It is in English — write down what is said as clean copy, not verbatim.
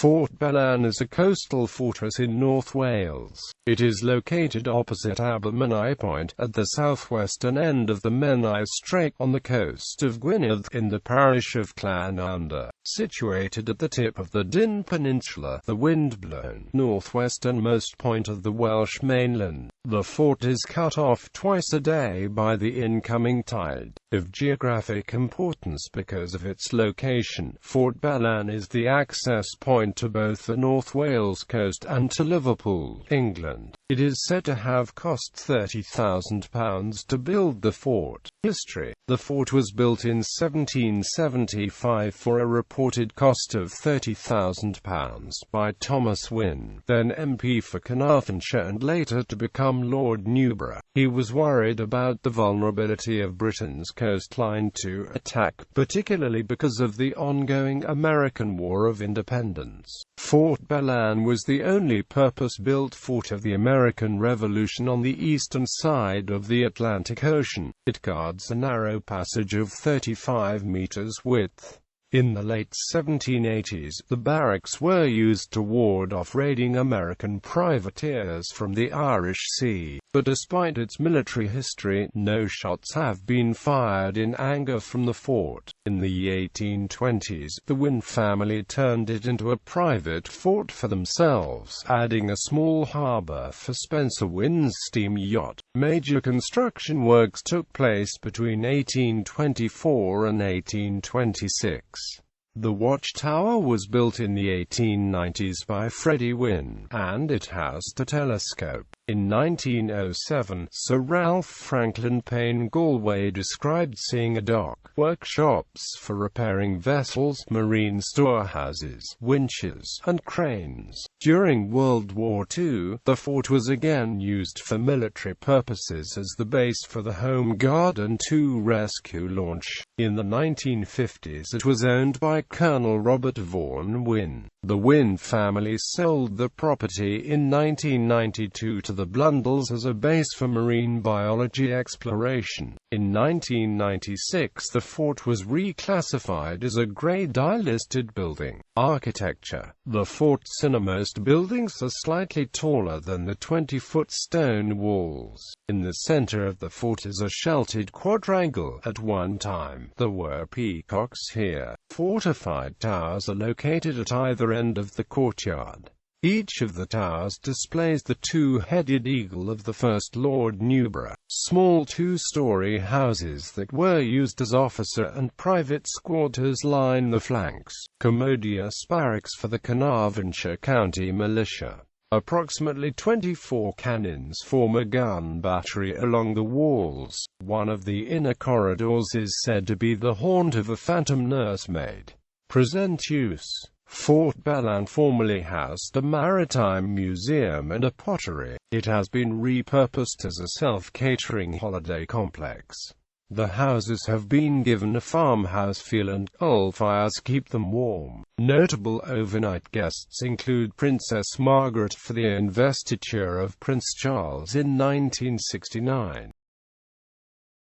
Fort Belan is a coastal fortress in North Wales. It is located opposite Abermenai Point, at the southwestern end of the Menai Strait, on the coast of Gwynedd, in the parish of Llanwnda. Situated at the tip of the Dinlle Peninsula, the windblown, north-westernmost point of the Welsh mainland, the fort is cut off twice a day by the incoming tide. Of geographic importance because of its location, Fort Belan is the access point to both the North Wales coast and to Liverpool, England. It is said to have cost £30,000 to build the fort. History: the fort was built in 1775 for a reported cost of £30,000 by Thomas Wynne, then MP for Carnarvonshire and later to become Lord Newborough. He was worried about the vulnerability of Britain's coastline to attack, particularly because of the ongoing American War of Independence. Fort Belan was the only purpose-built fort of the American Revolution on the eastern side of the Atlantic Ocean. It guards a narrow passage of 35 meters width. In the late 1780s, the barracks were used to ward off raiding American privateers from the Irish Sea, but despite its military history, no shots have been fired in anger from the fort. In the 1820s, the Wynne family turned it into a private fort for themselves, adding a small harbour for Spencer Wynne's steam yacht. Major construction works took place between 1824 and 1826. The watchtower was built in the 1890s by Freddie Wynne, and it housed a telescope. In 1907, Sir Ralph Franklin Payne Galway described seeing a dock, workshops for repairing vessels, marine storehouses, winches, and cranes. During World War II, the fort was again used for military purposes as the base for the Home Guard and two rescue launch. In the 1950s it was owned by Colonel Robert Vaughan Wynne. The Wynne family sold the property in 1992 to the Blundells as a base for marine biology exploration. In 1996 the fort was reclassified as a Grade I listed building. Architecture: the fort's innermost buildings are slightly taller than the 20-foot stone walls. In the center of the fort is a sheltered quadrangle. At one time, there were peacocks here. Fortified towers are located at either end of the courtyard. Each of the towers displays the two-headed eagle of the first Lord Newborough. Small two-story houses that were used as officer and private quarters line the flanks. Commodious barracks for the Carnarvonshire County Militia. Approximately 24 cannons form a gun battery along the walls. One of the inner corridors is said to be the haunt of a phantom nursemaid. Present use: Fort Belan formerly housed a maritime museum and a pottery. It has been repurposed as a self-catering holiday complex. The houses have been given a farmhouse feel and coal fires keep them warm. Notable overnight guests include Princess Margaret for the investiture of Prince Charles in 1969.